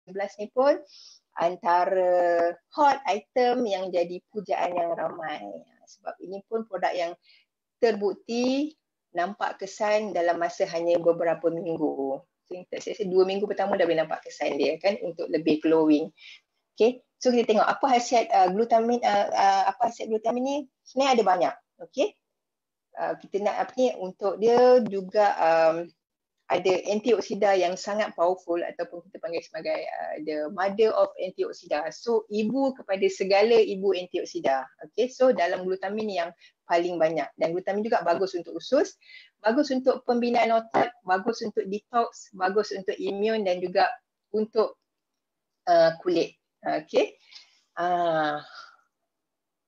ni pun antara hot item yang jadi pujaan yang ramai. Sebab ini pun produk yang terbukti nampak kesan dalam masa hanya beberapa minggu. So, saya 2 minggu pertama dah boleh nampak kesan dia kan untuk lebih glowing. Okay, so kita tengok apa khasiat glutamin, apa khasiat glutamin ni? Sebenarnya ada banyak. Okay, kita nak apa ni, untuk dia juga ada antioksida yang sangat powerful ataupun kita panggil sebagai the mother of antioksida. So ibu kepada segala ibu antioksida. Okay, so dalam glutamin yang paling banyak, dan glutamin juga bagus untuk usus, bagus untuk pembinaan otot, bagus untuk detox, bagus untuk imun dan juga untuk kulit. Okay.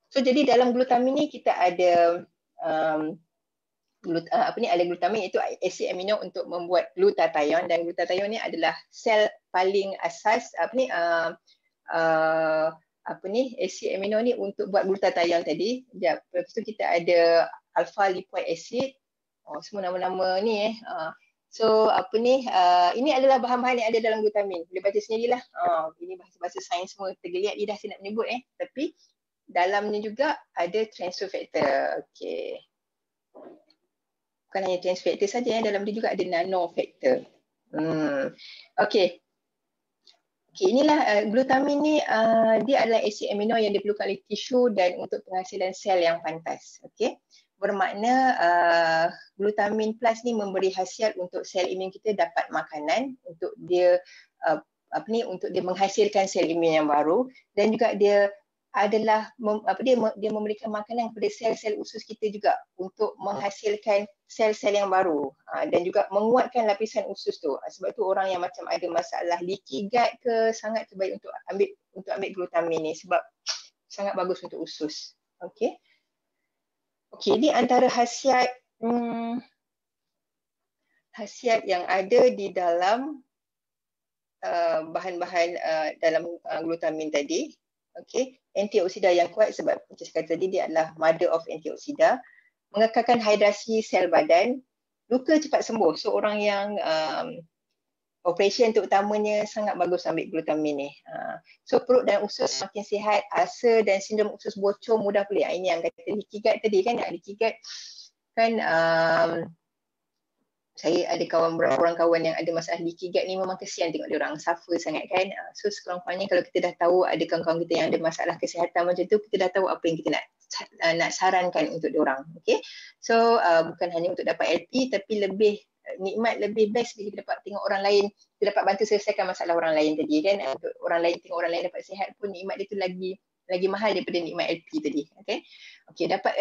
So jadi dalam glutamin ni kita ada ada glutamin, iaitu asid amino untuk membuat glutathione, dan glutathione ni adalah sel paling asas asid amino ni untuk buat glutathione tadi. Lepas tu kita ada alpha lipoic acid. Semua nama-nama ni So ini adalah bahan-bahan yang ada dalam glutamin. Boleh baca sendirilah. Ini bahasa-bahasa sains semua tergeliat lidah saya nak menyebut tapi dalamnya juga ada transfer factor. Okey. Bukan hanya transfer factor saja, dalam dia juga ada nano factor. Okey. Okey, inilah glutamin ni dia adalah asid amino yang diperlukan oleh tisu dan untuk penghasilan sel yang pantas. Okey. Bermakna glutamin plus ni memberi khasiat untuk sel imun kita dapat makanan untuk dia untuk dia menghasilkan sel imun yang baru, dan juga dia adalah dia memberikan makanan kepada sel-sel usus kita juga untuk menghasilkan sel-sel yang baru dan juga menguatkan lapisan usus tu. Sebab tu orang yang macam ada masalah leaky gut ke sangat terbaik untuk ambil glutamin ni sebab sangat bagus untuk usus. Okey. Okey, ini antara khasiat yang ada di dalam bahan-bahan dalam glutamin tadi. Okey, antioksida yang kuat sebab macam saya kata tadi dia adalah mother of antioksida, mengekalkan hidrasi sel badan, luka cepat sembuh. So orang yang operation terutamanya sangat bagus ambil glutamin ni. So perut dan usus makin sihat, ulcer dan sindrom usus bocor mudah pulih. Ini yang kata leaky gut tadi kan, leaky gut kan saya ada orang kawan yang ada masalah leaky gut ni, memang kesian tengok dia orang suffer sangat kan. So sekurang-kurangnya kalau kita dah tahu ada kawan-kawan kita yang ada masalah kesihatan macam tu, kita dah tahu apa yang kita nak sarankan untuk dia orang. Okay, so bukan hanya untuk dapat LP tapi lebih nikmat, lebih best bila kita dapat tengok orang lain, kita dapat bantu selesaikan masalah orang lain tadi kan. Untuk orang lain, tengok orang lain dapat sihat pun nikmat dia tu lagi mahal daripada nikmat LP tadi. Okay, dapat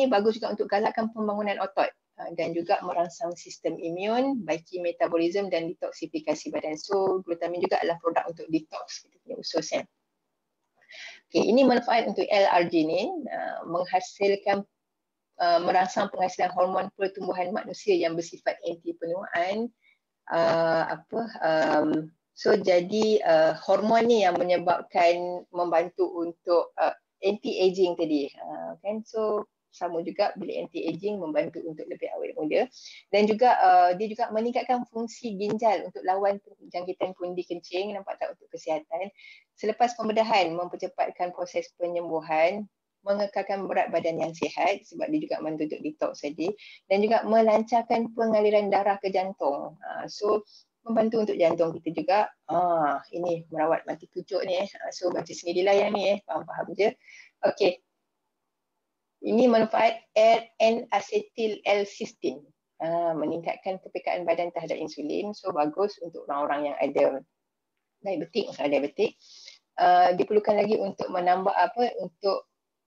bagus juga untuk galakkan pembangunan otot dan juga merangsang sistem imun, baiki metabolisme dan detoksifikasi badan. So glutamin juga adalah produk untuk detox kita punya usus ya. Okay, ini manfaat untuk L-arginin, menghasilkan merangsang penghasilan hormon pertumbuhan manusia yang bersifat anti penuaan. So jadi hormon ni yang menyebabkan membantu untuk anti-aging tadi kan. So sama juga bila anti-aging membantu untuk lebih awet muda, dan juga dia juga meningkatkan fungsi ginjal untuk lawan jangkitan pundi kencing, nampak tak, untuk kesihatan. Selepas pembedahan mempercepatkan proses penyembuhan, mengekalkan berat badan yang sihat sebab dia juga membantu untuk detox tadi, dan juga melancarkan pengaliran darah ke jantung. So membantu untuk jantung kita juga. Ini merawat mati pucuk ni. So baca sendirilah yang ni faham-faham je. Okey. Ini manfaat N-acetyl L-cysteine, meningkatkan kepekaan badan terhadap insulin. So bagus untuk orang-orang yang ada diabetik, masalah diabetik. Diperlukan lagi untuk menambah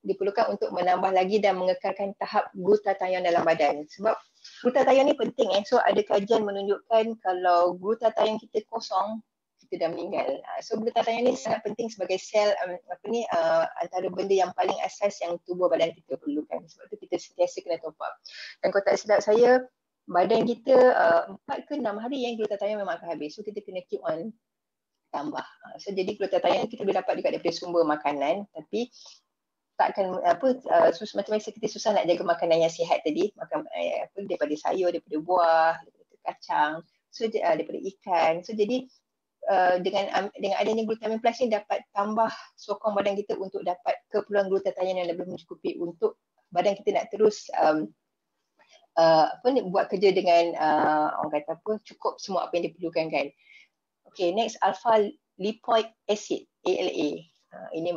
diperlukan untuk menambah lagi dan mengekalkan tahap glutathione dalam badan. Sebab glutathione ni penting So ada kajian menunjukkan kalau glutathione kita kosong, kita dah meninggal. So glutathione ni sangat penting sebagai sel antara benda yang paling asas yang tubuh badan kita perlukan. Sebab tu kita sentiasa kena top up. Dan kalau tak silap saya, badan kita 4 ke 6 hari yang glutathione memang akan habis. So kita kena keep on tambah. So jadi glutathione kita boleh dapat juga daripada sumber makanan, tapi takkan macam biasa kita susah nak jaga makanan yang sihat tadi, makan daripada sayur, daripada buah, daripada kacang, so daripada ikan. So jadi dengan adanya glutamin plus ni dapat tambah sokong badan kita untuk dapat keperluan glutathione yang lebih mencukupi untuk badan kita nak terus buat kerja dengan orang kata cukup semua apa yang diperlukan kan. Okay, next alpha lipoic acid ALA. Ini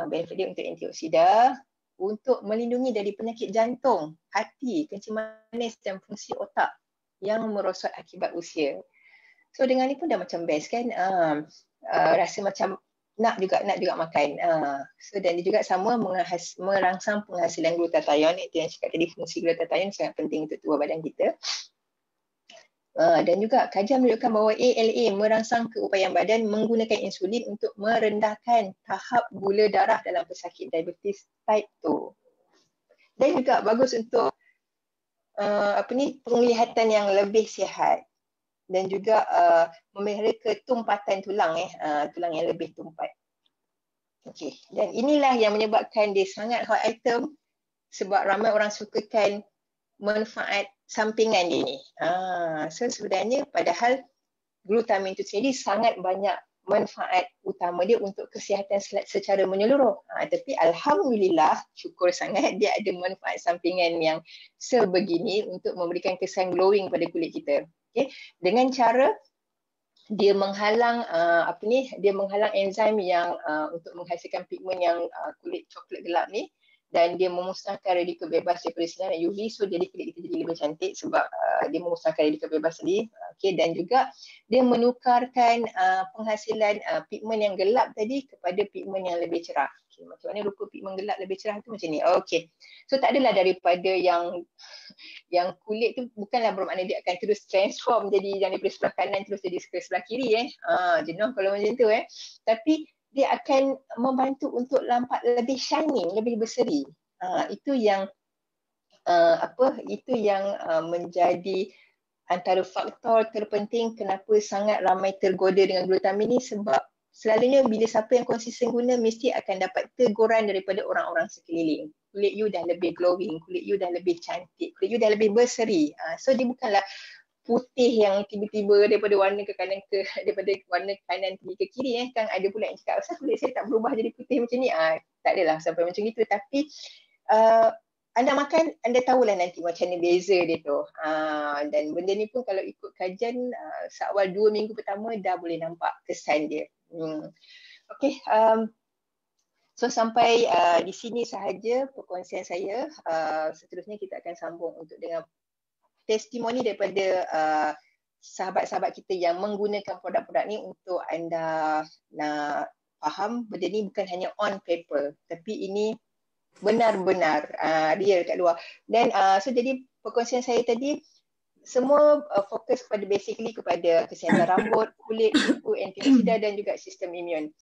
benefit dia untuk antioksida, untuk melindungi dari penyakit jantung, hati, kencing manis dan fungsi otak yang merosot akibat usia. So dengan ni pun dah macam best kan. Rasa macam nak juga makan. So dan dia juga sama merangsang penghasilan glutathione. Itu yang cakap tadi, fungsi glutathione sangat penting untuk tubuh badan kita. Dan juga kajian menunjukkan bahawa ALA merangsang keupayaan badan menggunakan insulin untuk merendahkan tahap gula darah dalam pesakit diabetes type 2. Dan juga bagus untuk penglihatan yang lebih sihat dan juga memelihara ketumpatan tulang tulang yang lebih tumpat. Okey, dan inilah yang menyebabkan dia sangat hot item sebab ramai orang sukakan manfaat sampingan dia ni. So sebenarnya padahal glutamin itu sendiri sangat banyak manfaat utama dia untuk kesihatan secara menyeluruh. Tapi alhamdulillah, syukur sangat dia ada manfaat sampingan yang sebegini untuk memberikan kesan glowing pada kulit kita. Okay? Dengan cara dia menghalang dia menghalang enzim yang untuk menghasilkan pigmen yang kulit coklat gelap ni, dan dia memusnahkan radikal bebas daripada sinar UV. So jadi kulit kita jadi lebih cantik sebab dia memusnahkan radikal bebas tadi. Okay, dan juga dia menukarkan penghasilan pigmen yang gelap tadi kepada pigmen yang lebih cerah. Okay, macam mana rupa pigmen gelap lebih cerah tu macam ni. Okay, so tak adalah daripada yang kulit tu bukanlah bermakna dia akan terus transform jadi yang daripada sebelah kanan terus jadi sebelah kiri jenuh kalau macam tu tapi dia akan membantu untuk nampak lebih shining, lebih berseri. Itu yang menjadi antara faktor terpenting kenapa sangat ramai tergoda dengan glutamin ni, sebab selalunya bila siapa yang konsisten guna mesti akan dapat teguran daripada orang-orang sekeliling. Kulit you dah lebih glowing, kulit you dah lebih cantik, kulit you dah lebih berseri. So dia bukanlah putih yang tiba-tiba daripada warna daripada warna kanan pergi ke kiri kan ada pula yang cakap asal kulit saya tak berubah jadi putih macam ni. Tak adalah sampai macam itu, tapi anda makan anda tahulah nanti macam mana beza dia tu. Dan benda ni pun kalau ikut kajian seawal 2 minggu pertama dah boleh nampak kesan dia. Okey, so sampai di sini sahaja perkongsian saya. Seterusnya kita akan sambung untuk dengan testimoni daripada sahabat-sahabat kita yang menggunakan produk-produk ni untuk anda nak faham benda ni bukan hanya on paper tapi ini benar-benar real kat luar. Dan so jadi perkongsian saya tadi semua fokus kepada basically kepada kesihatan rambut, kulit, kuku, antioksida dan juga sistem imun.